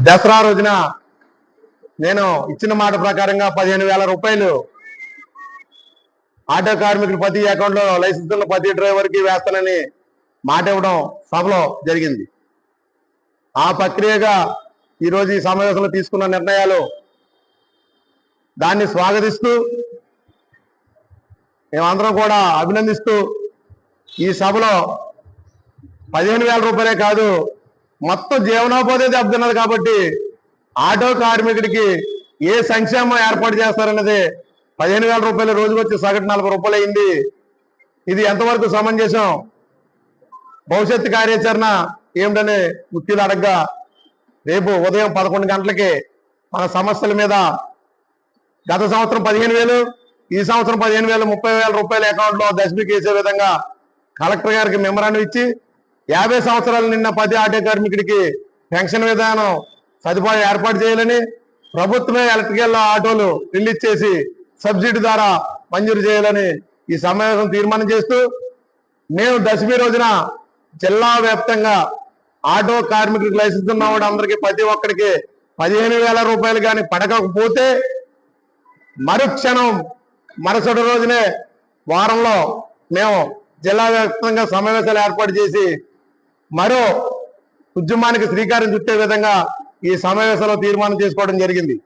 దసరా రోజున నేను ఇచ్చిన మాట ప్రకారంగా 15,000 రూపాయలు ఆటో కార్మికులు ప్రతి అకౌంట్లో లైసెన్స్ ఉన్న ప్రతి డ్రైవర్కి వేస్తానని మాట ఇవ్వడం సభలో జరిగింది. ఆ ప్రక్రియగా ఈరోజు ఈ సమావేశంలో తీసుకున్న నిర్ణయాలు దాన్ని స్వాగతిస్తూ మేమందరం కూడా అభినందిస్తూ ఈ సభలో 15,000 రూపాయలే కాదు మొత్తం జీవనోపాధి దెబ్బతిన్నది కాబట్టి ఆటో కార్మికుడికి ఏ సంక్షేమం ఏర్పాటు చేస్తారన్నది 15,000 రూపాయలు రోజుకు వచ్చి సగటు 40 రూపాయలు అయింది. ఇది ఎంతవరకు సమంజసం? భవిష్యత్తు కార్యాచరణ ఏమిటని ముఖ్యులు అడగ్గా రేపు ఉదయం 11 గంటలకి మన సమస్యల మీద గత సంవత్సరం 15,000 ఈ సంవత్సరం 15,000 30,000 రూపాయల అకౌంట్లో దశమికి వేసే విధంగా కలెక్టర్ గారికి మెమరాండం ఇచ్చి 50 సంవత్సరాలు నిన్న ప్రతి ఆటో కార్మికుడికి పెన్షన్ విధానం సదుపాయం ఏర్పాటు చేయాలని ప్రభుత్వమే ఎలక్ట్రికల్ ఆటోలు రిలీజ్ చేసి సబ్సిడీ ద్వారా మంజూరు చేయాలని ఈ సమావేశం తీర్మానం చేస్తూ మేము దశమి రోజున జిల్లా వ్యాప్తంగా ఆటో కార్మికులకు లైసెన్స్ ఉన్న అందరికీ ప్రతి ఒక్కరికి 15,000 రూపాయలు కానీ పడకపోతే మరుక్షణం మరుసటి రోజునే వారంలో మేము జిల్లా వ్యాప్తంగా సమావేశాలు ఏర్పాటు చేసి మరో ఉద్యమానికి శ్రీకారం చుట్టే విధంగా ఈ సమావేశంలో తీర్మానం చేసుకోవడం జరిగింది.